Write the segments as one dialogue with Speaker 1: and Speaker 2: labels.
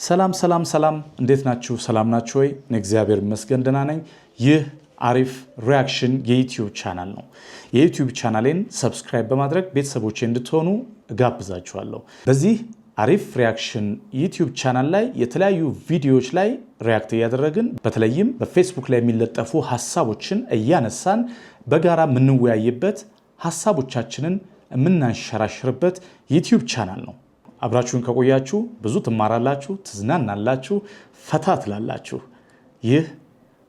Speaker 1: ሰላም ሰላም ሰላም እንዴት ናችሁ? ሰላም ናችሁ ወይ? እግዚአብሔር ይመስገን ደህና ነኝ። ይህ አሪፍ ሪአክሽን የዩቲዩብ ቻናል ነው። የዩቲዩብ ቻናሌን ሰብስክራይብ በማድረግ ቤተሰቦቼ እንድትሆኑ እጋብዛችኋለሁ። በዚህ አሪፍ ሪአክሽን ዩቲዩብ ቻናል ላይ የተለያዩ ቪዲዮዎች ላይ ሪአክት እያደረግን በተለይም በፌስቡክ ላይ የሚለጠፉ ሐሳቦችን እያነሳን በጋራ የምንወያይበት ሐሳቦቻችንን የምናንሸራሽርበት ዩቲዩብ ቻናል ነው። አብራችሁን ከቆያችሁ ብዙ ትማራላችሁ፣ ትዝናናላችሁ፣ ፈታ ትላላችሁ። ይህ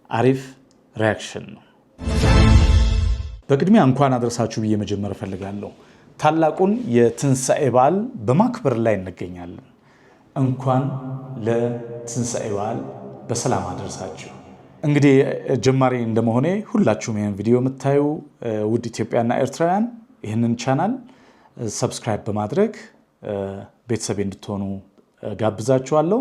Speaker 1: አሪፍ ሪአክሽን ነው። በቅድሚያ እንኳን አደረሳችሁ ብዬ መጀመር እፈልጋለሁ። ታላቁን የትንሣኤ በዓል በማክበር ላይ እንገኛለን። እንኳን ለትንሣኤ በዓል በሰላም አደረሳችሁ። እንግዲህ ጀማሪ እንደመሆኔ ሁላችሁም ይህን ቪዲዮ የምታዩ ውድ ኢትዮጵያና ኤርትራውያን ይህንን ቻናል ሰብስክራይብ በማድረግ ቤተሰብ እንድትሆኑ ጋብዛችኋለሁ።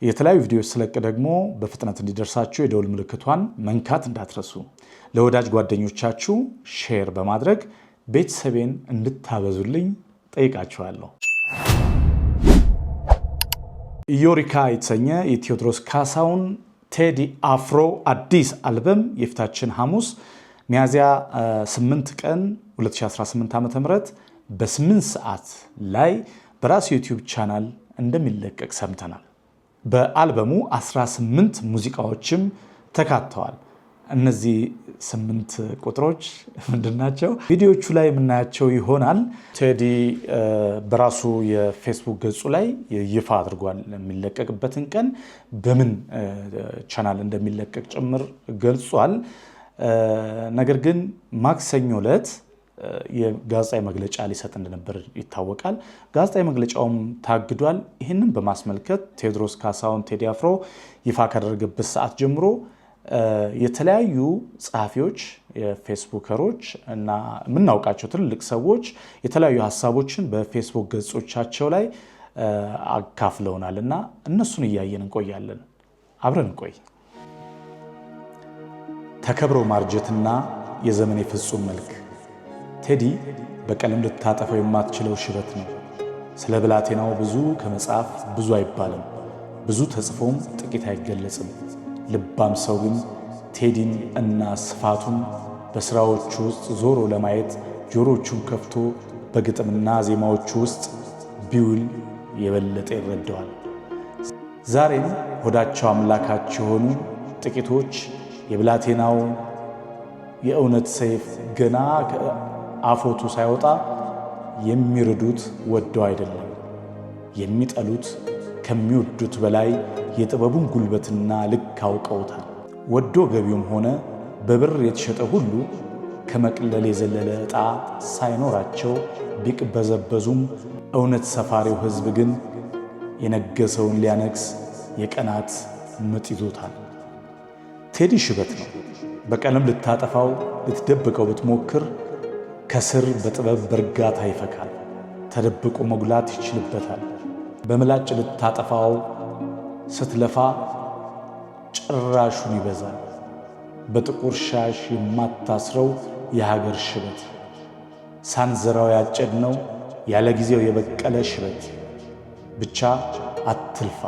Speaker 1: የተለያዩ ቪዲዮዎች ስለቅ ደግሞ በፍጥነት እንዲደርሳችሁ የደውል ምልክቷን መንካት እንዳትረሱ። ለወዳጅ ጓደኞቻችሁ ሼር በማድረግ ቤተሰቤን እንድታበዙልኝ ጠይቃችኋለሁ። ኢዮሪካ የተሰኘ የቴዎድሮስ ካሳሁን ቴዲ አፍሮ አዲስ አልበም የፊታችን ሐሙስ ሚያዝያ 8 ቀን 2018 ዓ.ም በ8 ሰዓት ላይ በራሱ ዩቲዩብ ቻናል እንደሚለቀቅ ሰምተናል። በአልበሙ 18 ሙዚቃዎችም ተካተዋል። እነዚህ 8 ቁጥሮች ምንድናቸው? ቪዲዮቹ ላይ የምናያቸው ይሆናል። ቴዲ በራሱ የፌስቡክ ገጹ ላይ ይፋ አድርጓል የሚለቀቅበትን ቀን፣ በምን ቻናል እንደሚለቀቅ ጭምር ገልጿል። ነገር ግን ማክሰኞ ዕለት የጋዜጣዊ መግለጫ ሊሰጥ እንደነበር ይታወቃል። ጋዜጣዊ መግለጫውም ታግዷል። ይህንን በማስመልከት ቴዎድሮስ ካሳሁን ቴዲ አፍሮ ይፋ ካደረገበት ሰዓት ጀምሮ የተለያዩ ጸሐፊዎች፣ የፌስቡከሮች እና የምናውቃቸው ትልልቅ ሰዎች የተለያዩ ሀሳቦችን በፌስቡክ ገጾቻቸው ላይ አካፍለውናል እና እነሱን እያየን እንቆያለን። አብረን እንቆይ። ተከብሮ ማርጀትና የዘመን የፍጹም መልክ ቴዲ በቀለም ልታጠፈው የማትችለው ሽበት ነው። ስለ ብላቴናው ብዙ ከመጽሐፍ ብዙ አይባልም፣ ብዙ ተጽፎም ጥቂት አይገለጽም። ልባም ሰው ግን ቴዲን እና ስፋቱን በሥራዎቹ ውስጥ ዞሮ ለማየት ጆሮቹን ከፍቶ በግጥምና ዜማዎቹ ውስጥ ቢውል የበለጠ ይረዳዋል። ዛሬም ሆዳቸው አምላካቸው የሆኑ ጥቂቶች የብላቴናው የእውነት ሰይፍ ገና አፎቱ ሳይወጣ የሚርዱት ወደው አይደለም፣ የሚጠሉት ከሚወዱት በላይ የጥበቡን ጉልበትና ልክ አውቀውታል። ወዶ ገቢውም ሆነ በብር የተሸጠ ሁሉ ከመቅለል የዘለለ ዕጣ ሳይኖራቸው ቢቅበዘበዙም እውነት ሰፋሪው ሕዝብ ግን የነገሰውን ሊያነግስ የቀናት ምጥ ይዞታል። ቴዲ ሽበት ነው። በቀለም ልታጠፋው ልትደብቀው ብትሞክር ከስር በጥበብ በእርጋታ ይፈካል። ተደብቆ መጉላት ይችልበታል። በምላጭ ልታጠፋው ስትለፋ ጭራሹን ይበዛል። በጥቁር ሻሽ የማታስረው የሀገር ሽበት፣ ሳንዘራው ያጨድነው ያለ ጊዜው የበቀለ ሽበት። ብቻ አትልፋ።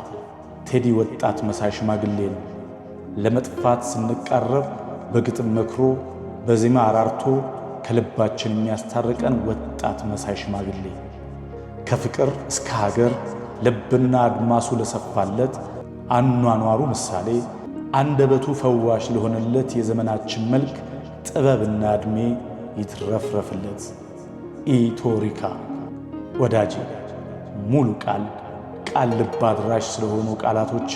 Speaker 1: ቴዲ ወጣት መሳይ ሽማግሌ ነው። ለመጥፋት ስንቃረብ በግጥም መክሮ በዜማ አራርቶ ከልባችን የሚያስታርቀን ወጣት መሳይ ሽማግሌ፣ ከፍቅር እስከ ሀገር ልብና አድማሱ ለሰፋለት አኗኗሩ ምሳሌ፣ አንደበቱ ፈዋሽ ለሆነለት የዘመናችን መልክ ጥበብና ዕድሜ ይትረፍረፍለት። ኢትዮሪካ ወዳጄ፣ ሙሉ ቃል ልብ አድራሽ ስለሆኑ ቃላቶች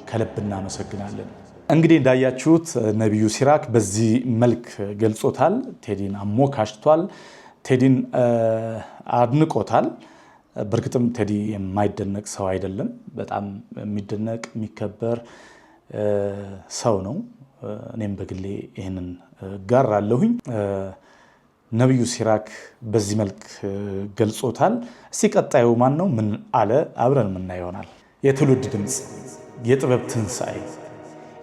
Speaker 1: ከልብ እናመሰግናለን። እንግዲህ እንዳያችሁት ነቢዩ ሲራክ በዚህ መልክ ገልጾታል። ቴዲን አሞካሽቷል። ቴዲን አድንቆታል። በእርግጥም ቴዲ የማይደነቅ ሰው አይደለም። በጣም የሚደነቅ የሚከበር ሰው ነው። እኔም በግሌ ይህንን ጋራለሁኝ። ነቢዩ ሲራክ በዚህ መልክ ገልጾታል። እስቲ ቀጣዩ ማን ነው? ምን አለ? አብረን የምናየው ይሆናል። የትውልድ ድምፅ፣ የጥበብ ትንሣኤ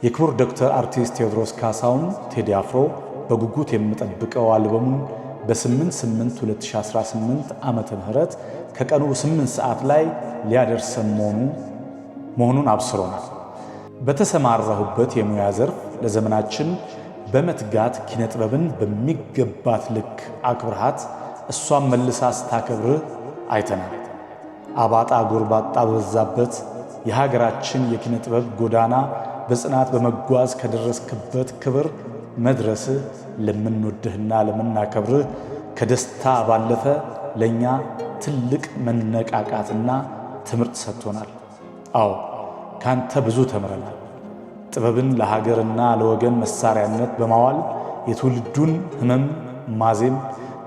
Speaker 1: የክቡር ዶክተር አርቲስት ቴዎድሮስ ካሳሁን ቴዲ አፍሮ በጉጉት የምጠብቀው አልበሙን በ8/8/2018 ዓመተ ምህረት ከቀኑ 8 ሰዓት ላይ ሊያደርሰን መሆኑ መሆኑን አብስሮናል። በተሰማራሁበት የሙያ ዘርፍ ለዘመናችን በመትጋት ኪነጥበብን በሚገባት ልክ አክብርሃት እሷን መልሳ ስታከብር አይተናል። አባጣ ጎርባጣ በበዛበት የሀገራችን የኪነጥበብ ጎዳና በጽናት በመጓዝ ከደረስክበት ክብር መድረስህ ለምንወድህና ለምናከብርህ ከደስታ ባለፈ ለእኛ ትልቅ መነቃቃትና ትምህርት ሰጥቶናል። አዎ ካንተ ብዙ ተምረናል። ጥበብን ለሀገርና ለወገን መሳሪያነት በማዋል የትውልዱን ህመም ማዜም፣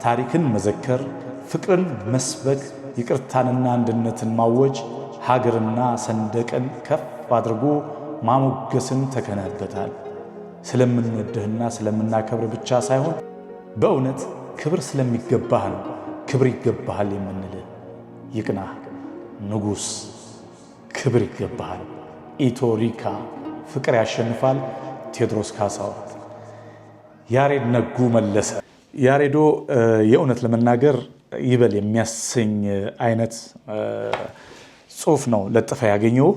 Speaker 1: ታሪክን መዘከር፣ ፍቅርን መስበክ፣ ይቅርታንና አንድነትን ማወጅ፣ ሀገርና ሰንደቅን ከፍ አድርጎ ማሞገስን ተከናንበታል። ስለምንወድህና ስለምናከብር ብቻ ሳይሆን በእውነት ክብር ስለሚገባህ ነው ክብር ይገባሃል የምንልህ። ይቅናህ ንጉሥ፣ ክብር ይገባሃል። ኢቶሪካ ፍቅር ያሸንፋል። ቴዎድሮስ ካሳሁን። ያሬድ ነጉ መለሰ። ያሬዶ የእውነት ለመናገር ይበል የሚያሰኝ አይነት ጽሑፍ ነው ለጥፈ ያገኘው።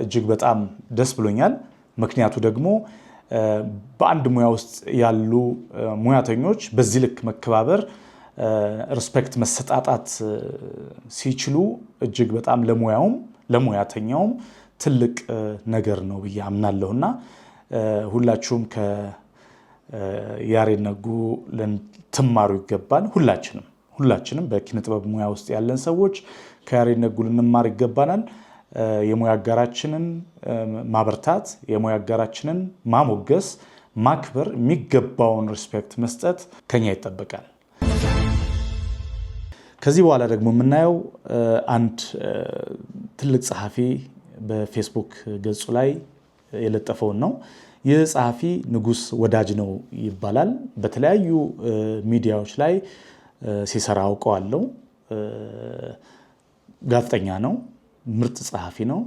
Speaker 1: እጅግ በጣም ደስ ብሎኛል። ምክንያቱ ደግሞ በአንድ ሙያ ውስጥ ያሉ ሙያተኞች በዚህ ልክ መከባበር፣ ሪስፔክት መሰጣጣት ሲችሉ እጅግ በጣም ለሙያውም ለሙያተኛውም ትልቅ ነገር ነው ብዬ አምናለሁና ሁላችሁም ከያሬድ ነጉ ልትማሩ ይገባል። ሁላችንም በኪነ ጥበብ ሙያ ውስጥ ያለን ሰዎች ከያሬድ ነጉ ልንማር ይገባናል። የሙያ አጋራችንን ማበርታት፣ የሙያ አጋራችንን ማሞገስ፣ ማክበር፣ የሚገባውን ሪስፔክት መስጠት ከኛ ይጠበቃል። ከዚህ በኋላ ደግሞ የምናየው አንድ ትልቅ ጸሐፊ በፌስቡክ ገጹ ላይ የለጠፈውን ነው። ይህ ጸሐፊ ንጉሥ ወዳጅ ነው ይባላል። በተለያዩ ሚዲያዎች ላይ ሲሰራ አውቀዋለሁ። ጋዜጠኛ ነው፣ ምርጥ ጸሐፊ ነው።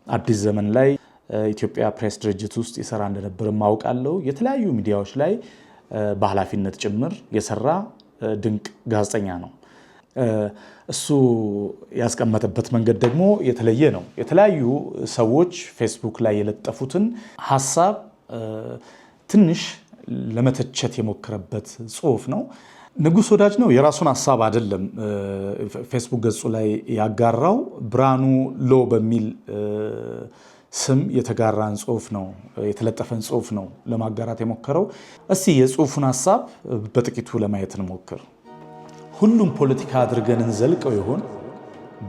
Speaker 1: አዲስ ዘመን ላይ ኢትዮጵያ ፕሬስ ድርጅት ውስጥ ይሰራ እንደነበርም አውቃለሁ። የተለያዩ ሚዲያዎች ላይ በኃላፊነት ጭምር የሰራ ድንቅ ጋዜጠኛ ነው። እሱ ያስቀመጠበት መንገድ ደግሞ የተለየ ነው። የተለያዩ ሰዎች ፌስቡክ ላይ የለጠፉትን ሀሳብ ትንሽ ለመተቸት የሞከረበት ጽሑፍ ነው። ንጉሥ ወዳጅ ነው የራሱን ሀሳብ አይደለም ፌስቡክ ገጹ ላይ ያጋራው። ብርሃኑ ሎ በሚል ስም የተጋራን ጽሑፍ ነው፣ የተለጠፈን ጽሑፍ ነው ለማጋራት የሞከረው። እስቲ የጽሑፉን ሀሳብ በጥቂቱ ለማየት እንሞክር። ሁሉም ፖለቲካ አድርገን እንዘልቀው ይሆን?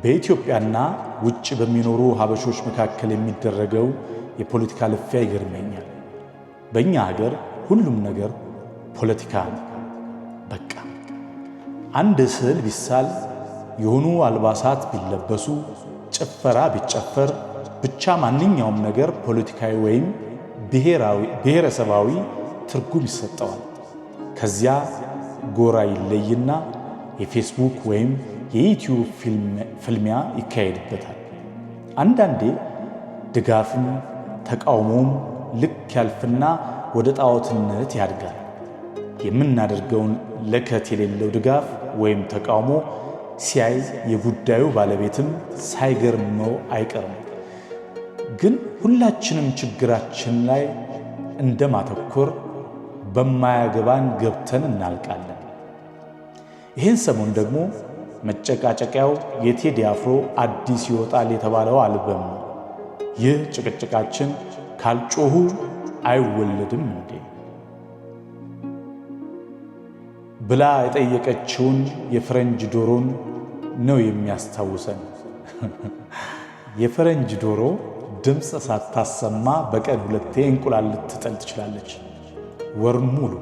Speaker 1: በኢትዮጵያና ውጭ በሚኖሩ ሀበሾች መካከል የሚደረገው የፖለቲካ ልፊያ ይገርመኛል። በእኛ ሀገር ሁሉም ነገር ፖለቲካ ነው። በቃ አንድ ስዕል ቢሳል፣ የሆኑ አልባሳት ቢለበሱ፣ ጭፈራ ቢጨፈር፣ ብቻ ማንኛውም ነገር ፖለቲካዊ ወይም ብሔረሰባዊ ትርጉም ይሰጠዋል። ከዚያ ጎራ ይለይና የፌስቡክ ወይም የዩቲዩብ ፍልሚያ ይካሄድበታል። አንዳንዴ ድጋፍም ተቃውሞም ልክ ያልፍና ወደ ጣዖትነት ያድጋል። የምናደርገውን ለከት የሌለው ድጋፍ ወይም ተቃውሞ ሲያይ የጉዳዩ ባለቤትም ሳይገርመው አይቀርም። ግን ሁላችንም ችግራችን ላይ እንደማተኮር በማያገባን ገብተን እናልቃለን። ይህን ሰሞን ደግሞ መጨቃጨቂያው የቴዲ አፍሮ አዲስ ይወጣል የተባለው አልበም ነው። ይህ ጭቅጭቃችን ካልጮሁ አይወለድም እንዴ ብላ የጠየቀችውን የፈረንጅ ዶሮን ነው የሚያስታውሰን። የፈረንጅ ዶሮ ድምፅ ሳታሰማ በቀን 2 እንቁላል ልትጥል ትችላለች ወር ሙሉ።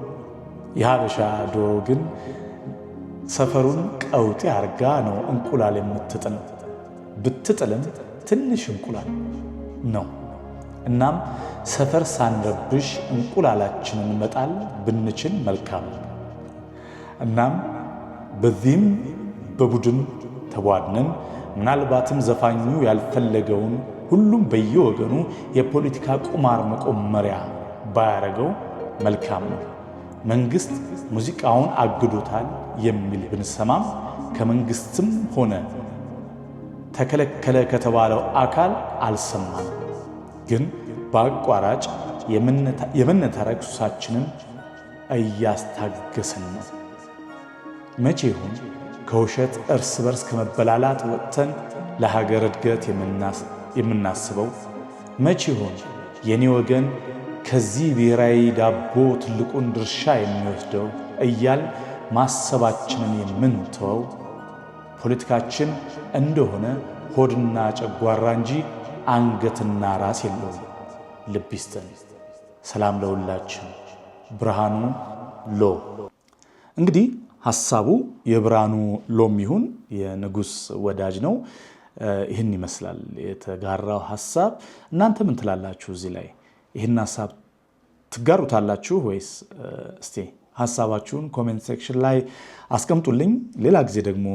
Speaker 1: የሀበሻ ዶሮ ግን ሰፈሩን ቀውጤ አርጋ ነው እንቁላል የምትጥለው። ብትጥልም ትንሽ እንቁላል ነው። እናም ሰፈር ሳንረብሽ እንቁላላችንን መጣል ብንችል መልካም ነው። እናም በዚህም በቡድን ተቧድነን ምናልባትም ዘፋኙ ያልፈለገውን ሁሉም በየወገኑ የፖለቲካ ቁማር መቆመሪያ ባያረገው መልካም ነው። መንግስት ሙዚቃውን አግዶታል የሚል ብንሰማም ከመንግስትም ሆነ ተከለከለ ከተባለው አካል አልሰማንም። ግን በአቋራጭ የመነታረክ ሱሳችንን እያስታገስን ነው። መቼ ይሁን ከውሸት እርስ በርስ ከመበላላት ወጥተን ለሀገር እድገት የምናስበው? መቼ ይሁን የኔ ወገን ከዚህ ብሔራዊ ዳቦ ትልቁን ድርሻ የሚወስደው እያል ማሰባችንን የምንተወው? ፖለቲካችን እንደሆነ ሆድና ጨጓራ እንጂ አንገትና ራስ የለውም። ልብ ይስጠን። ሰላም ለሁላችን። ብርሃኑ ሎ። እንግዲህ ሐሳቡ የብርሃኑ ሎም ይሁን የንጉስ ወዳጅ ነው። ይህን ይመስላል የተጋራው ሐሳብ። እናንተ ምን ትላላችሁ? እዚህ ላይ ይህን ሐሳብ ትጋሩታላችሁ ወይስ? እስቲ ሐሳባችሁን ኮሜንት ሴክሽን ላይ አስቀምጡልኝ። ሌላ ጊዜ ደግሞ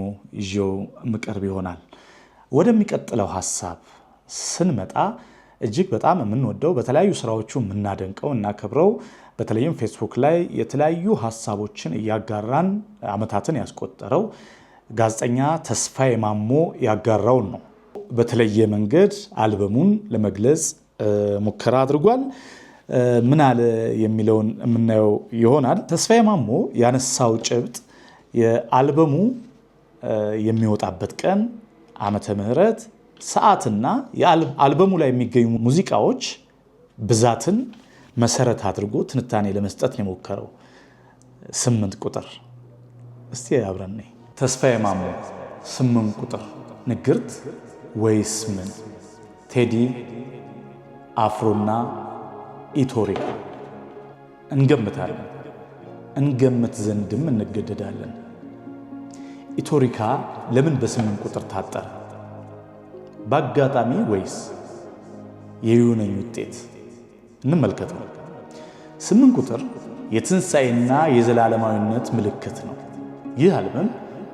Speaker 1: ይዤው ምቀርብ ይሆናል። ወደሚቀጥለው ሐሳብ ስንመጣ እጅግ በጣም የምንወደው በተለያዩ ስራዎቹ የምናደንቀው እና ከብረው በተለይም ፌስቡክ ላይ የተለያዩ ሐሳቦችን እያጋራን ዓመታትን ያስቆጠረው ጋዜጠኛ ተስፋዬ ማሞ ያጋራውን ነው። በተለየ መንገድ አልበሙን ለመግለጽ ሙከራ አድርጓል። ምን አለ የሚለውን የምናየው ይሆናል። ተስፋዬ ማሞ ያነሳው ጭብጥ የአልበሙ የሚወጣበት ቀን፣ ዓመተ ምህረት፣ ሰዓትና የአልበሙ ላይ የሚገኙ ሙዚቃዎች ብዛትን መሰረት አድርጎ ትንታኔ ለመስጠት ነው የሞከረው። 8 ቁጥር እስቲ አብረን ነይ። ተስፋዬ ማሞ 8 ቁጥር ንግርት ወይስ ምን? ቴዲ አፍሮና ኢቶሪካ እንገምታለን፣ እንገምት ዘንድም እንገደዳለን። ኢቶሪካ ለምን በ8 ቁጥር ታጠረ? በአጋጣሚ ወይስ የይሁነኝ ውጤት? እንመልከተው። 8 ቁጥር የትንሣኤና የዘላለማዊነት ምልክት ነው። ይህ አልበም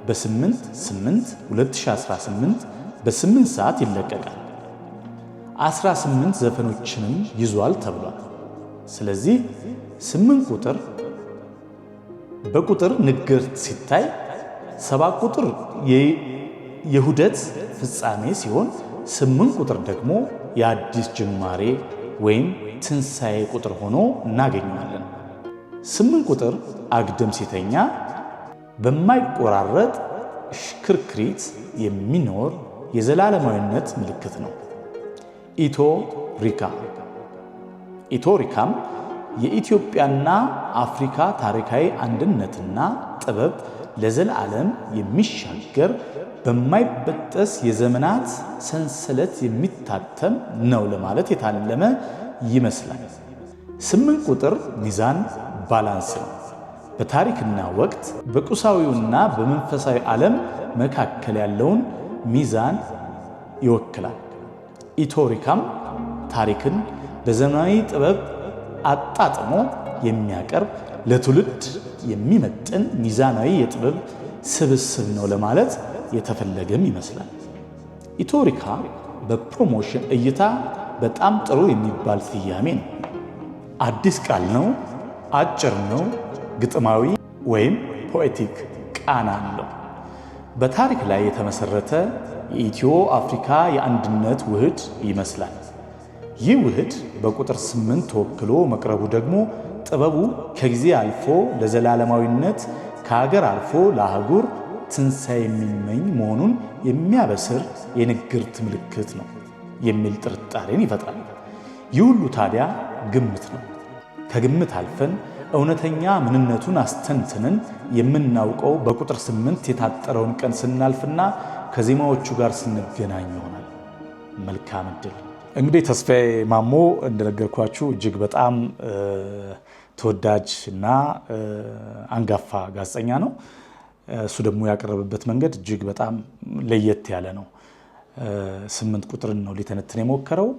Speaker 1: በ8/8/2018 በ8 ሰዓት ይለቀቃል። 18 ዘፈኖችንም ይዟል ተብሏል። ስለዚህ 8 ቁጥር በቁጥር ንግርት ሲታይ 7 ቁጥር የውህደት ፍጻሜ ሲሆን 8 ቁጥር ደግሞ የአዲስ ጅማሬ ወይም ትንሣኤ ቁጥር ሆኖ እናገኘዋለን። 8 ቁጥር አግድም ሲተኛ በማይቆራረጥ ሽክርክሪት የሚኖር የዘላለማዊነት ምልክት ነው። ኢቶሪካም የኢትዮጵያና አፍሪካ ታሪካዊ አንድነትና ጥበብ ለዘላለም የሚሻገር በማይበጠስ የዘመናት ሰንሰለት የሚታተም ነው ለማለት የታለመ ይመስላል። 8 ቁጥር ሚዛን ባላንስ ነው። በታሪክና ወቅት በቁሳዊውና በመንፈሳዊ ዓለም መካከል ያለውን ሚዛን ይወክላል። ኢቶሪካም ታሪክን በዘመናዊ ጥበብ አጣጥሞ የሚያቀርብ ለትውልድ የሚመጥን ሚዛናዊ የጥበብ ስብስብ ነው ለማለት የተፈለገም ይመስላል። ኢቶሪካ በፕሮሞሽን እይታ በጣም ጥሩ የሚባል ስያሜ ነው። አዲስ ቃል ነው፣ አጭር ነው፣ ግጥማዊ ወይም ፖኤቲክ ቃና አለው። በታሪክ ላይ የተመሰረተ የኢትዮ አፍሪካ የአንድነት ውህድ ይመስላል። ይህ ውህድ በቁጥር 8 ተወክሎ መቅረቡ ደግሞ ጥበቡ ከጊዜ አልፎ ለዘላለማዊነት ከሀገር አልፎ ለአህጉር ትንሣኤ የሚመኝ መሆኑን የሚያበስር የንግርት ምልክት ነው የሚል ጥርጣሬን ይፈጥራል። ይህ ሁሉ ታዲያ ግምት ነው። ከግምት አልፈን እውነተኛ ምንነቱን አስተንትነን የምናውቀው በቁጥር 8 የታጠረውን ቀን ስናልፍና ከዜማዎቹ ጋር ስንገናኝ ይሆናል። መልካም ዕድል። እንግዲህ ተስፋዬ ማሞ እንደነገርኳችሁ እጅግ በጣም ተወዳጅ እና አንጋፋ ጋዜጠኛ ነው። እሱ ደግሞ ያቀረበበት መንገድ እጅግ በጣም ለየት ያለ ነው። 8 ቁጥርን ነው ሊተነትን የሞከረው።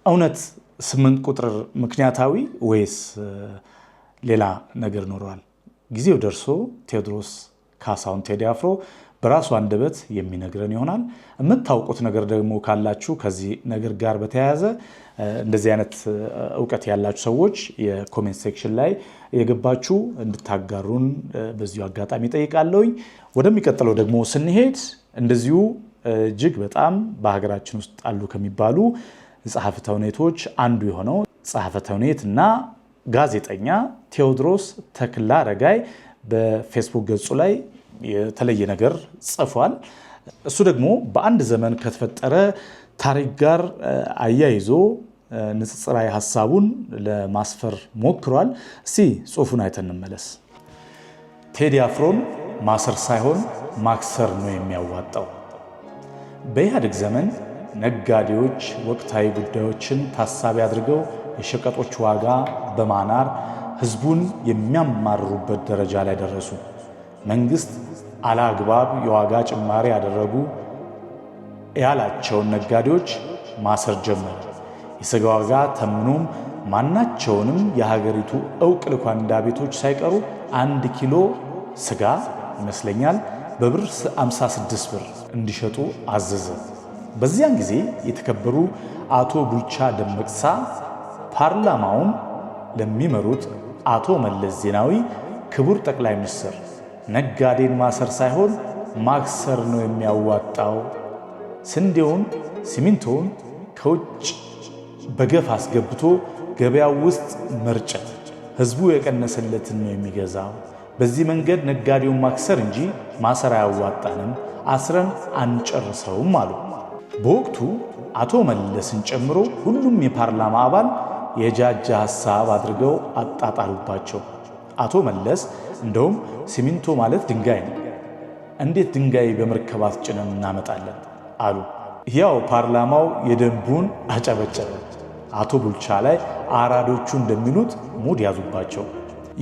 Speaker 1: እውነት 8 ቁጥር ምክንያታዊ ወይስ ሌላ ነገር ኖረዋል? ጊዜው ደርሶ ቴዎድሮስ ካሳሁን ቴዲ አፍሮ በራሱ አንደበት የሚነግረን ይሆናል። የምታውቁት ነገር ደግሞ ካላችሁ ከዚህ ነገር ጋር በተያያዘ እንደዚህ አይነት እውቀት ያላችሁ ሰዎች የኮሜንት ሴክሽን ላይ የገባችሁ እንድታጋሩን በዚሁ አጋጣሚ ጠይቃለሁኝ። ወደሚቀጥለው ደግሞ ስንሄድ እንደዚሁ እጅግ በጣም በሀገራችን ውስጥ አሉ ከሚባሉ ጸሐፌ ተውኔቶች አንዱ የሆነው ጸሐፌ ተውኔትና ጋዜጠኛ ቴዎድሮስ ተክለአረጋይ በፌስቡክ ገጹ ላይ የተለየ ነገር ጽፏል። እሱ ደግሞ በአንድ ዘመን ከተፈጠረ ታሪክ ጋር አያይዞ ንጽጽራዊ ሐሳቡን ለማስፈር ሞክሯል። እስቲ ጽሑፉን አይተን እንመለስ። ቴዲ አፍሮን ማሰር ሳይሆን ማክሰር ነው የሚያዋጣው። በኢህአዴግ ዘመን ነጋዴዎች ወቅታዊ ጉዳዮችን ታሳቢ አድርገው የሸቀጦች ዋጋ በማናር ህዝቡን የሚያማርሩበት ደረጃ ላይ ደረሱ። መንግስት አላግባብ የዋጋ ጭማሪ ያደረጉ ያላቸውን ነጋዴዎች ማሰር ጀመረ። የስጋ ዋጋ ተምኖም ማናቸውንም የሀገሪቱ ዕውቅ ልኳንዳ ቤቶች ሳይቀሩ 1 ኪሎ ስጋ ይመስለኛል በብር 56 ብር እንዲሸጡ አዘዘ። በዚያን ጊዜ የተከበሩ አቶ ቡልቻ ደመቅሳ ፓርላማውን ለሚመሩት አቶ መለስ ዜናዊ ክቡር ጠቅላይ ሚኒስትር ነጋዴን ማሰር ሳይሆን ማክሰር ነው የሚያዋጣው፣ ስንዴውን ሲሚንቶውን ከውጭ በገፍ አስገብቶ ገበያው ውስጥ መርጨት፣ ህዝቡ የቀነሰለትን ነው የሚገዛው። በዚህ መንገድ ነጋዴውን ማክሰር እንጂ ማሰር አያዋጣንም፣ አስረን አንጨርሰውም አሉ። በወቅቱ አቶ መለስን ጨምሮ ሁሉም የፓርላማ አባል የጃጃ ሐሳብ አድርገው አጣጣሉባቸው። አቶ መለስ እንደውም ሲሚንቶ ማለት ድንጋይ ነው፣ እንዴት ድንጋይ በመርከባት ጭነን እናመጣለን አሉ። ያው ፓርላማው የደንቡን አጨበጨበ። አቶ ቡልቻ ላይ አራዶቹ እንደሚሉት ሙድ ያዙባቸው።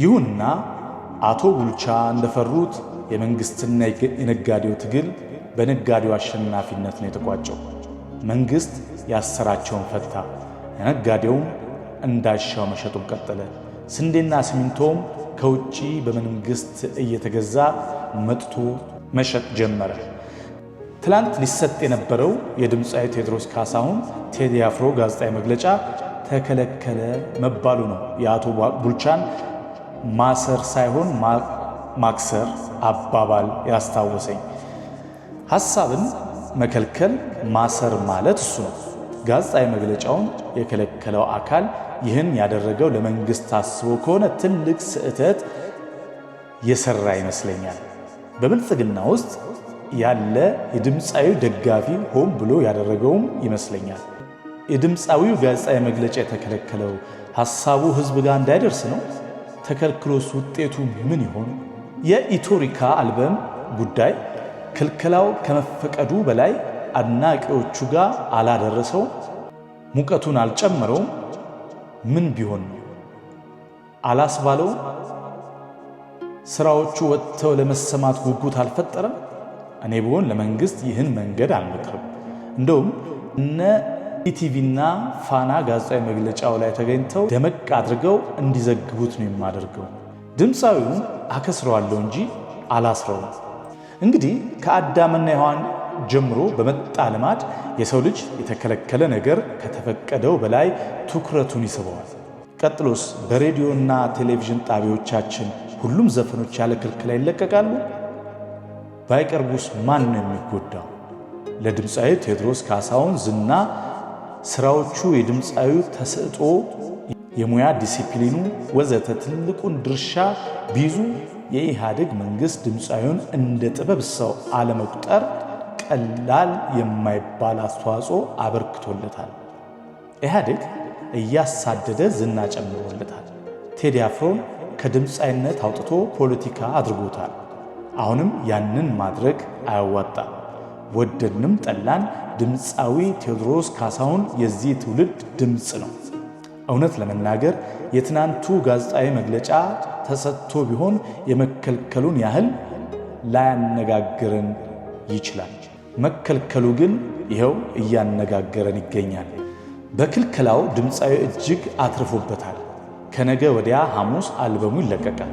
Speaker 1: ይሁንና አቶ ቡልቻ እንደፈሩት የመንግስትና የነጋዴው ትግል በነጋዴው አሸናፊነት ነው የተቋጨው። መንግስት ያሰራቸውን ፈታ፣ ነጋዴውም እንዳሻው መሸጡን ቀጠለ። ስንዴና ሲሚንቶም ከውጪ በመንግስት እየተገዛ መጥቶ መሸጥ ጀመረ። ትላንት ሊሰጥ የነበረው የድምፃዊ ቴዎድሮስ ካሳሁን ቴዲ አፍሮ ጋዜጣዊ መግለጫ ተከለከለ መባሉ ነው የአቶ ቡልቻን ማሰር ሳይሆን ማክሰር አባባል ያስታወሰኝ። ሐሳብን መከልከል ማሰር ማለት እሱ ነው። ጋዜጣዊ መግለጫውን የከለከለው አካል ይህን ያደረገው ለመንግስት ታስቦ ከሆነ ትልቅ ስህተት የሰራ ይመስለኛል። በብልጽግና ውስጥ ያለ የድምፃዊው ደጋፊ ሆን ብሎ ያደረገውም ይመስለኛል። የድምፃዊው ጋዜጣዊ መግለጫ የተከለከለው ሐሳቡ ህዝብ ጋር እንዳይደርስ ነው። ተከልክሎስ ውጤቱ ምን ይሆን? የኢቶሪካ አልበም ጉዳይ ክልከላው ከመፈቀዱ በላይ አድናቂዎቹ ጋር አላደረሰው፣ ሙቀቱን አልጨመረውም። ምን ቢሆን ነው አላስባለው? ስራዎቹ ወጥተው ለመሰማት ጉጉት አልፈጠረም? እኔ ብሆን ለመንግስት ይህን መንገድ አልመክርም። እንደውም እነ ኢቲቪና ፋና ጋዜጣዊ መግለጫው ላይ ተገኝተው ደመቅ አድርገው እንዲዘግቡት ነው የማደርገው። ድምፃዊውን አከስረዋለሁ እንጂ አላስረውም። እንግዲህ ከአዳምና ሔዋን ጀምሮ በመጣ ልማድ የሰው ልጅ የተከለከለ ነገር ከተፈቀደው በላይ ትኩረቱን ይስበዋል። ቀጥሎስ በሬዲዮና ቴሌቪዥን ጣቢያዎቻችን ሁሉም ዘፈኖች ያለ ክልከላ ይለቀቃሉ። ባይቀርቡስ ማን ነው የሚጎዳው? ለድምፃዊ ቴዎድሮስ ካሳሁን ዝና ስራዎቹ የድምፃዊው ተሰጥኦ፣ የሙያ ዲሲፕሊኑ ወዘተ ትልቁን ድርሻ ቢይዙ የኢህአዴግ መንግስት ድምፃዊውን እንደ ጥበብ ሰው አለመቁጠር ቀላል የማይባል አስተዋጽኦ አበርክቶለታል። ኢህአዴግ እያሳደደ ዝና ጨምሮለታል። ቴዲ አፍሮን ከድምፃዊነት አውጥቶ ፖለቲካ አድርጎታል። አሁንም ያንን ማድረግ አያዋጣም። ወደድንም ጠላን ድምፃዊ ቴዎድሮስ ካሳሁን የዚህ ትውልድ ድምፅ ነው። እውነት ለመናገር የትናንቱ ጋዜጣዊ መግለጫ ተሰጥቶ ቢሆን የመከልከሉን ያህል ላያነጋግረን ይችላል። መከልከሉ ግን ይኸው እያነጋገረን ይገኛል። በክልከላው ድምፃዊ እጅግ አትርፎበታል። ከነገ ወዲያ ሐሙስ አልበሙ ይለቀቃል።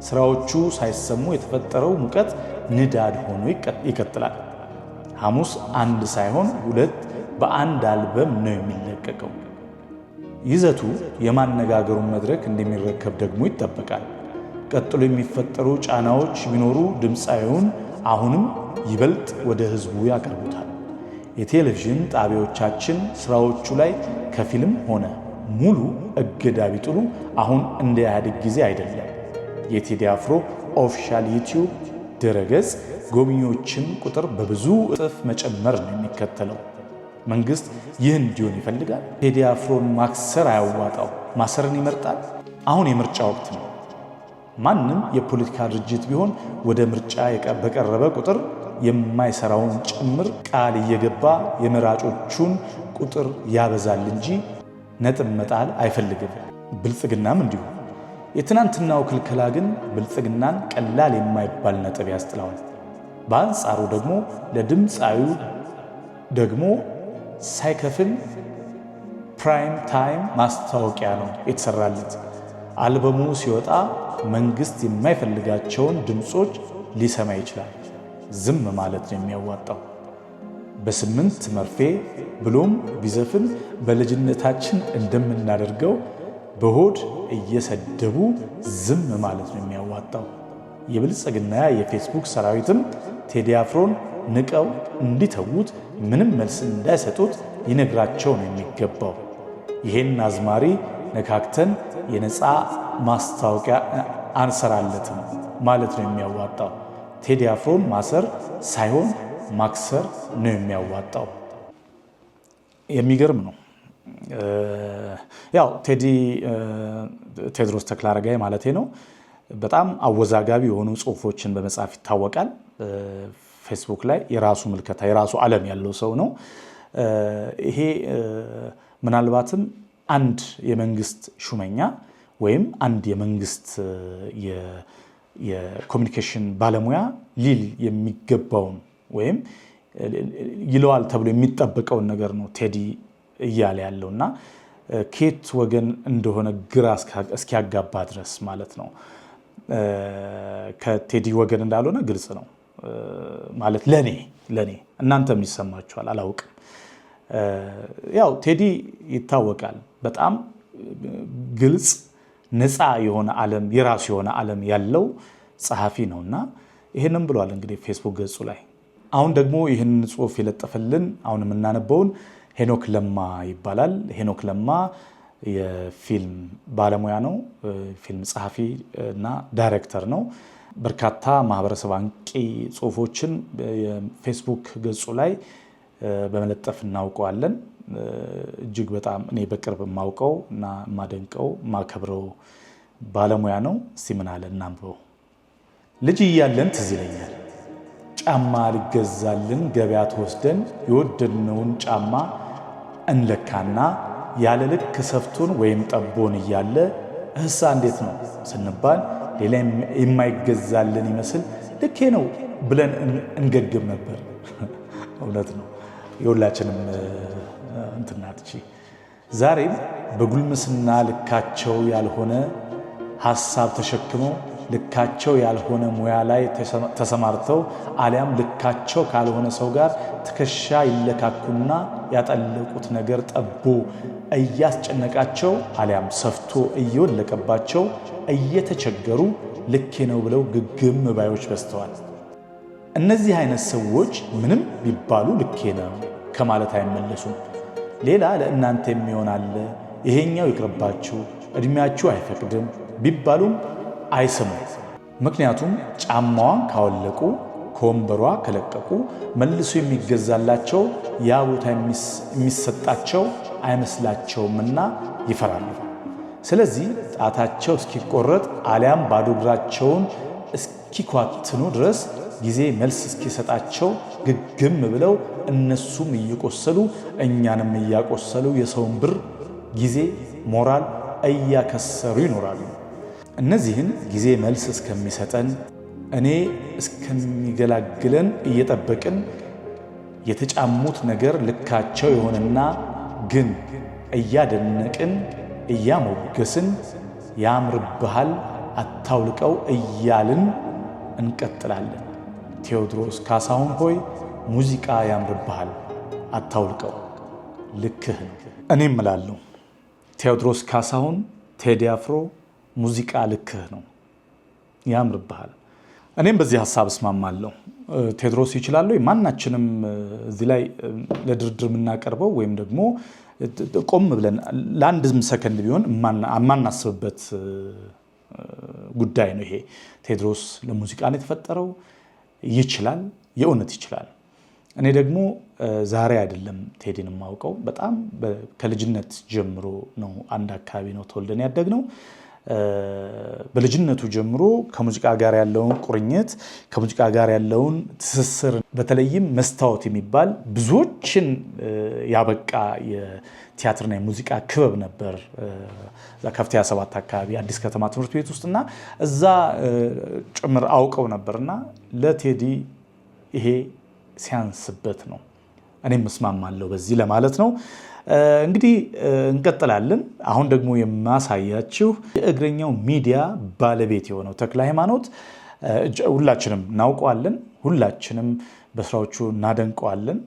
Speaker 1: ስራዎቹ ሳይሰሙ የተፈጠረው ሙቀት ንዳድ ሆኖ ይቀጥላል። ሐሙስ አንድ ሳይሆን 2 በአንድ አልበም ነው የሚለቀቀው። ይዘቱ የማነጋገሩን መድረክ እንደሚረከብ ደግሞ ይጠበቃል። ቀጥሎ የሚፈጠሩ ጫናዎች ቢኖሩ ድምፃዊውን አሁንም ይበልጥ ወደ ህዝቡ ያቀርቡታል። የቴሌቪዥን ጣቢያዎቻችን ስራዎቹ ላይ ከፊልም ሆነ ሙሉ እገዳ ቢጥሉ አሁን እንደ ኢህአዴግ ጊዜ አይደለም። የቴዲ አፍሮ ኦፊሻል ዩቲዩብ ድረገጽ ጎብኚዎችን ቁጥር በብዙ እጥፍ መጨመር ነው የሚከተለው። መንግስት ይህን እንዲሆን ይፈልጋል። ቴዲ አፍሮን ማክሰር አያዋጣው፣ ማሰርን ይመርጣል። አሁን የምርጫ ወቅት ነው። ማንም የፖለቲካ ድርጅት ቢሆን ወደ ምርጫ በቀረበ ቁጥር የማይሰራውን ጭምር ቃል እየገባ የመራጮቹን ቁጥር ያበዛል እንጂ ነጥብ መጣል አይፈልግም። ብልጽግናም እንዲሁ። የትናንትናው ክልከላ ግን ብልጽግናን ቀላል የማይባል ነጥብ ያስጥለዋል። በአንጻሩ ደግሞ ለድምፃዊው ደግሞ ሳይከፍል ፕራይም ታይም ማስታወቂያ ነው የተሰራለት። አልበሙ ሲወጣ መንግስት የማይፈልጋቸውን ድምጾች ሊሰማ ይችላል። ዝም ማለት ነው የሚያዋጣው። በስምንት መርፌ ብሎም ቢዘፍን በልጅነታችን እንደምናደርገው በሆድ እየሰደቡ ዝም ማለት ነው የሚያዋጣው። የብልጽግና የፌስቡክ ሰራዊትም ቴዲ አፍሮን ንቀው እንዲተዉት ምንም መልስ እንዳይሰጡት ይነግራቸው ነው የሚገባው። ይሄን አዝማሪ ነካክተን የነፃ ማስታወቂያ አንሰራለትም ማለት ነው የሚያዋጣው። ቴዲ አፍሮን ማሰር ሳይሆን ማክሰር ነው የሚያዋጣው። የሚገርም ነው። ያው ቴዎድሮስ ተክለአረጋይ ማለቴ ነው በጣም አወዛጋቢ የሆኑ ጽሁፎችን በመጻፍ ይታወቃል። ፌስቡክ ላይ የራሱ ምልከታ የራሱ ዓለም ያለው ሰው ነው። ይሄ ምናልባትም አንድ የመንግስት ሹመኛ ወይም አንድ የመንግስት የኮሚኒኬሽን ባለሙያ ሊል የሚገባውን ወይም ይለዋል ተብሎ የሚጠበቀውን ነገር ነው ቴዲ እያለ ያለውና ከየት ወገን እንደሆነ ግራ እስኪያጋባ ድረስ ማለት ነው። ከቴዲ ወገን እንዳልሆነ ግልጽ ነው ማለት ለኔ እናንተም ይሰማችኋል አላውቅም። ያው ቴዲ ይታወቃል በጣም ግልጽ ነፃ የሆነ ዓለም የራሱ የሆነ ዓለም ያለው ጸሐፊ ነውና ይሄንን ብሏል እንግዲህ ፌስቡክ ገጹ ላይ። አሁን ደግሞ ይህን ጽሁፍ የለጠፈልን አሁን የምናነበውን ሄኖክ ለማ ይባላል። ሄኖክ ለማ የፊልም ባለሙያ ነው። ፊልም ጸሐፊ እና ዳይሬክተር ነው። በርካታ ማህበረሰብ አንቂ ጽሁፎችን የፌስቡክ ገጹ ላይ በመለጠፍ እናውቀዋለን። እጅግ በጣም እኔ በቅርብ የማውቀው እና የማደንቀው የማከብረው ባለሙያ ነው። እስቲ ምን አለ እናንብበው። ልጅ እያለን ትዝ ይለኛል ጫማ ሊገዛልን ገበያ ተወስደን የወደድነውን ጫማ እንለካና ያለ ልክ ሰፍቶን ወይም ጠቦን እያለ እህሳ እንዴት ነው ስንባል ሌላ የማይገዛልን ይመስል ልኬ ነው ብለን እንገግም ነበር። እውነት ነው የሁላችንም እንትናት። ዛሬም በጉልምስና ልካቸው ያልሆነ ሐሳብ ተሸክመው ልካቸው ያልሆነ ሙያ ላይ ተሰማርተው አሊያም ልካቸው ካልሆነ ሰው ጋር ትከሻ ይለካኩና ያጠለቁት ነገር ጠቦ እያስጨነቃቸው አሊያም ሰፍቶ እየወለቀባቸው እየተቸገሩ ልኬ ነው ብለው ግግም ባዮች በዝተዋል። እነዚህ አይነት ሰዎች ምንም ቢባሉ ልኬ ነው ከማለት አይመለሱም። ሌላ ለእናንተ የሚሆን አለ፣ ይሄኛው ይቅርባችሁ፣ እድሜያችሁ አይፈቅድም ቢባሉም አይሰሙ። ምክንያቱም ጫማዋን ካወለቁ ከወንበሯ ከለቀቁ መልሶ የሚገዛላቸው ያ ቦታ የሚሰጣቸው አይመስላቸውምና ይፈራሉ። ስለዚህ ጣታቸው እስኪቆረጥ አሊያም ባዶ እግራቸውን እስኪኳትኑ ድረስ ጊዜ መልስ እስኪሰጣቸው ግግም ብለው እነሱም እየቆሰሉ እኛንም እያቆሰሉ የሰውን ብር፣ ጊዜ፣ ሞራል እያከሰሩ ይኖራሉ። እነዚህን ጊዜ መልስ እስከሚሰጠን እኔ እስከሚገላግለን እየጠበቅን የተጫሙት ነገር ልካቸው የሆነና ግን እያደነቅን እያሞገስን ያምርብሃል አታውልቀው እያልን እንቀጥላለን። ቴዎድሮስ ካሳሁን ሆይ ሙዚቃ ያምርብሃል አታውልቀው ልክህ ነው። እኔም እላለሁ ቴዎድሮስ ካሳሁን ቴዲ አፍሮ ሙዚቃ ልክህ ነው፣ ያምርብሃል እኔም በዚህ ሐሳብ እስማማለሁ። ቴድሮስ ይችላል ወይ? ማናችንም እዚህ ላይ ለድርድር የምናቀርበው ወይም ደግሞ ቆም ብለን ለአንድም ሰከንድ ቢሆን ማናስብበት ጉዳይ ነው ይሄ። ቴድሮስ ለሙዚቃ ነው የተፈጠረው፣ ይችላል፣ የእውነት ይችላል። እኔ ደግሞ ዛሬ አይደለም ቴዲን የማውቀው፣ በጣም ከልጅነት ጀምሮ ነው። አንድ አካባቢ ነው ተወልደን ያደግነው። በልጅነቱ ጀምሮ ከሙዚቃ ጋር ያለውን ቁርኝት ከሙዚቃ ጋር ያለውን ትስስር በተለይም መስታወት የሚባል ብዙዎችን ያበቃ የቲያትርና የሙዚቃ ክበብ ነበር ከፍተኛ 7 አካባቢ አዲስ ከተማ ትምህርት ቤት ውስጥና እዛ ጭምር አውቀው ነበርና ለቴዲ ይሄ ሲያንስበት ነው። እኔም መስማማለሁ በዚህ ለማለት ነው። እንግዲህ እንቀጥላለን። አሁን ደግሞ የማሳያችሁ የእግረኛው ሚዲያ ባለቤት የሆነው ተክለ ሃይማኖት ሁላችንም እናውቀዋለን፣ ሁላችንም በስራዎቹ እናደንቀዋለን።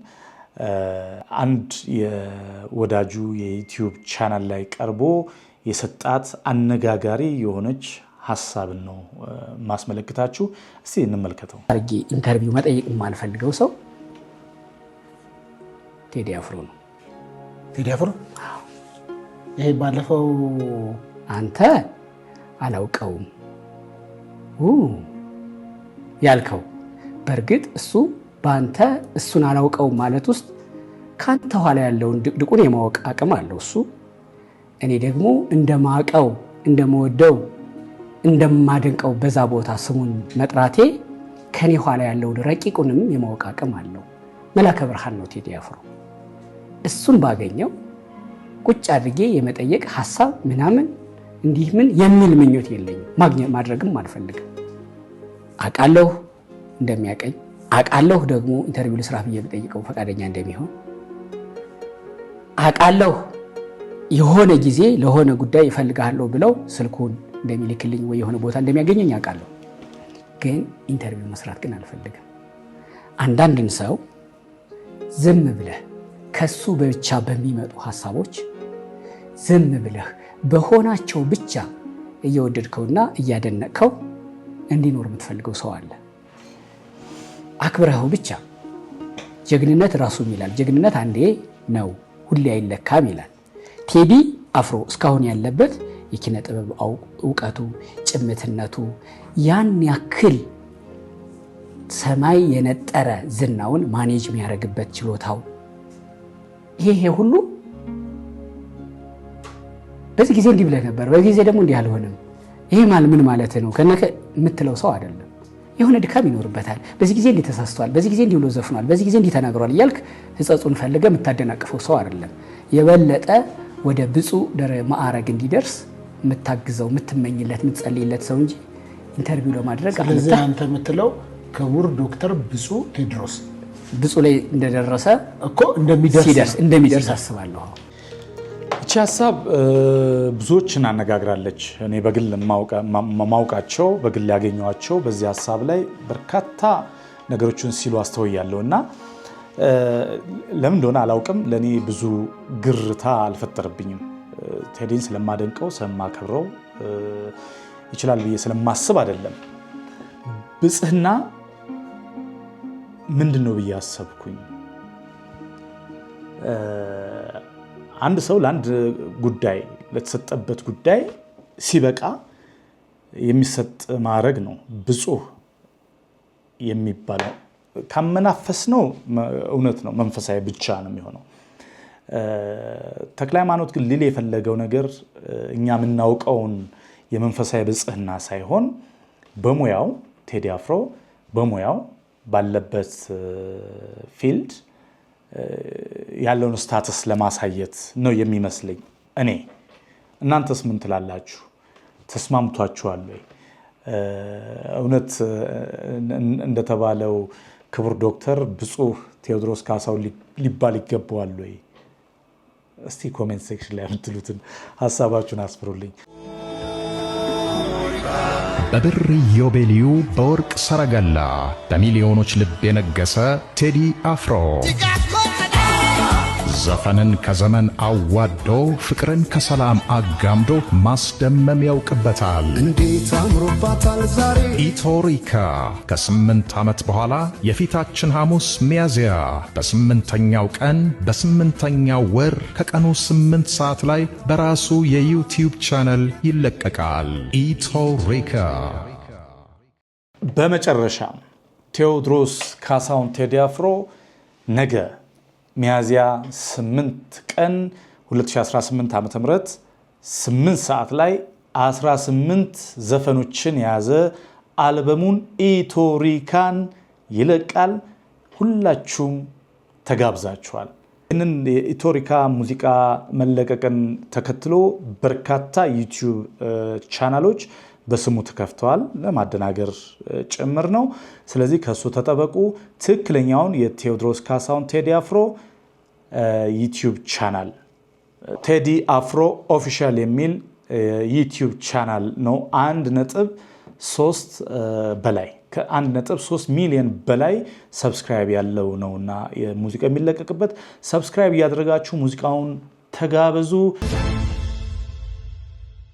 Speaker 1: አንድ የወዳጁ የዩቲዩብ ቻናል ላይ ቀርቦ የሰጣት አነጋጋሪ የሆነች ሐሳብን ነው ማስመለክታችሁ። እስቲ እንመልከተው።
Speaker 2: አርጊ ኢንተርቪው መጠየቅ የማልፈልገው ሰው ቴዲ አፍሮ ነው።
Speaker 3: ቴዲ አፍሮ ይሄ ባለፈው
Speaker 2: አንተ አላውቀውም ያልከው፣ በእርግጥ እሱ በአንተ እሱን አላውቀውም ማለት ውስጥ ካንተ ኋላ ያለውን ድቅድቁን የማወቅ አቅም አለው እሱ። እኔ ደግሞ እንደማቀው እንደመወደው እንደማደንቀው በዛ ቦታ ስሙን መጥራቴ ከኔ ኋላ ያለውን ረቂቁንም የማወቅ አቅም አለው። መላከ ብርሃን ነው ቴዲ አፍሮ። እሱን ባገኘው ቁጭ አድርጌ የመጠየቅ ሐሳብ ምናምን እንዲህ ምን የሚል ምኞት የለኝም። ማግኘት ማድረግም አልፈልግም። አውቃለሁ እንደሚያቀኝ፣ አውቃለሁ ደግሞ ኢንተርቪው ለስራ ብዬ ብጠይቀው ፈቃደኛ እንደሚሆን አውቃለሁ። የሆነ ጊዜ ለሆነ ጉዳይ እፈልጋለሁ ብለው ስልኩን እንደሚልክልኝ ወይ የሆነ ቦታ እንደሚያገኘኝ አውቃለሁ። ግን ኢንተርቪው መስራት ግን አልፈልግም። አንዳንድን ሰው ዝም ብለህ ከሱ ብቻ በሚመጡ ሐሳቦች ዝም ብለህ በሆናቸው ብቻ እየወደድከውና እያደነቅከው እንዲኖር የምትፈልገው ሰው አለ። አክብረኸው ብቻ ጀግንነት ራሱም ይላል። ጀግንነት አንዴ ነው ሁሌ አይለካም ይላል። ቴዲ አፍሮ እስካሁን ያለበት የኪነ ጥበብ ዕውቀቱ፣ ጭምትነቱ ያን ያክል ሰማይ የነጠረ ዝናውን ማኔጅ የሚያደርግበት ችሎታው ይሄ ሁሉ በዚህ ጊዜ እንዲህ ብለህ ነበር፣ በዚህ ጊዜ ደግሞ እንዲህ አልሆነም። ይሄ ምን ማለት ነው ከነከ የምትለው ሰው አይደለም። የሆነ ድካም ይኖርበታል። በዚህ ጊዜ እንዲህ ተሳስቷል፣ በዚህ ጊዜ እንዲህ ብሎ ዘፍኗል፣ በዚህ ጊዜ እንዲህ ተናግሯል እያልክ ህጸጹን ፈልገህ የምታደናቅፈው ሰው አይደለም። የበለጠ ወደ ብፁዕ ማዕረግ እንዲደርስ የምታግዘው የምትመኝለት የምትጸልይለት ሰው እንጂ ኢንተርቪው ለማድረግ
Speaker 3: ስለዚህ አንተ የምትለው ክቡር ዶክተር ብፁዕ ቴድሮስ
Speaker 2: ብፁዕ ላይ እንደደረሰ
Speaker 3: እኮ እንደሚደርስ
Speaker 2: አስባለሁ።
Speaker 1: እቺ ሐሳብ ብዙዎችን አነጋግራለች። እኔ በግል ማውቃቸው በግል ያገኘኋቸው በዚህ ሐሳብ ላይ በርካታ ነገሮችን ሲሉ አስተውያለሁና ለምን እንደሆነ አላውቅም፣ ለኔ ብዙ ግርታ አልፈጠረብኝም። ቴዲን ስለማደንቀው ስለማከብረው ይችላል ብዬ ስለማስብ አይደለም። ብጽህና ምንድነው ብዬ አሰብኩኝ። አንድ ሰው ለአንድ ጉዳይ ለተሰጠበት ጉዳይ ሲበቃ የሚሰጥ ማዕረግ ነው ብፁህ የሚባለው። ካመናፈስ ነው እውነት ነው መንፈሳዊ ብቻ ነው የሚሆነው። ተክለ ሃይማኖት ግን ሊል የፈለገው ነገር እኛ የምናውቀውን የመንፈሳዊ ብጽህና ሳይሆን በሙያው ቴዲ አፍሮ በሙያው ባለበት ፊልድ ያለውን ስታተስ ለማሳየት ነው የሚመስለኝ። እኔ እናንተስ ምን ትላላችሁ? ተስማምቷችኋል ወይ? እውነት እንደተባለው ክቡር ዶክተር ብፁዕ ቴዎድሮስ ካሳሁን ሊባል ይገባዋል ወይ? እስቲ ኮሜንት ሴክሽን ላይ የምትሉትን ሐሳባችሁን አስፍሩልኝ።
Speaker 4: በብር ኢዮቤልዩ በወርቅ ሰረገላ በሚሊዮኖች ልብ የነገሰ ቴዲ አፍሮ ዘፈንን ከዘመን አዋዶ ፍቅርን ከሰላም አጋምዶ ማስደመም ያውቅበታል።
Speaker 5: እንዴት አምሮባታል ዛሬ
Speaker 4: ኢቶሪካ ከ8 ዓመት በኋላ የፊታችን ሐሙስ ሚያዝያ በ8ኛው ቀን በ8ኛው ወር ከቀኑ 8 ሰዓት ላይ በራሱ የዩቲዩብ ቻናል ይለቀቃል። ኢቶሪካ።
Speaker 1: በመጨረሻ ቴዎድሮስ ካሳሁን ቴዲ አፍሮ ነገ ሚያዝያ 8 ቀን 2018 ዓ.ም 8 ሰዓት ላይ 18 ዘፈኖችን የያዘ አልበሙን ኢቶሪካን ይለቃል። ሁላችሁም ተጋብዛችኋል። ይህንን የኢቶሪካ ሙዚቃ መለቀቅን ተከትሎ በርካታ ዩቲዩብ ቻናሎች በስሙ ተከፍተዋል፣ ለማደናገር ጭምር ነው። ስለዚህ ከሱ ተጠበቁ። ትክክለኛውን የቴዎድሮስ ካሳሁን ቴዲ አፍሮ ዩቲዩብ ቻናል ቴዲ አፍሮ ኦፊሻል የሚል ዩቲዩብ ቻናል ነው። 1.3 በላይ ከ1.3 ሚሊዮን በላይ ሰብስክራይብ ያለው ነውና የሙዚቃ የሚለቀቅበት። ሰብስክራይብ እያደረጋችሁ ሙዚቃውን ተጋበዙ።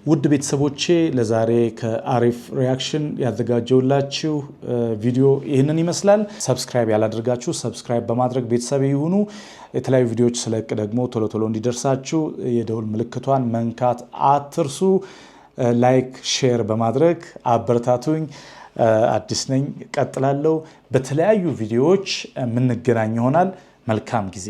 Speaker 1: ውድ ቤተሰቦቼ ለዛሬ ከአሪፍ ሪያክሽን ያዘጋጀውላችሁ ቪዲዮ ይህንን ይመስላል። ሰብስክራይብ ያላደረጋችሁ ሰብስክራይብ በማድረግ ቤተሰብ ይሁኑ። የተለያዩ ቪዲዮዎች ስለቅ ደግሞ ቶሎ ቶሎ እንዲደርሳችሁ የደውል ምልክቷን መንካት አትርሱ። ላይክ፣ ሼር በማድረግ አበረታቱኝ። አዲስ ነኝ፣ ቀጥላለሁ። በተለያዩ ቪዲዮዎች የምንገናኝ ይሆናል። መልካም ጊዜ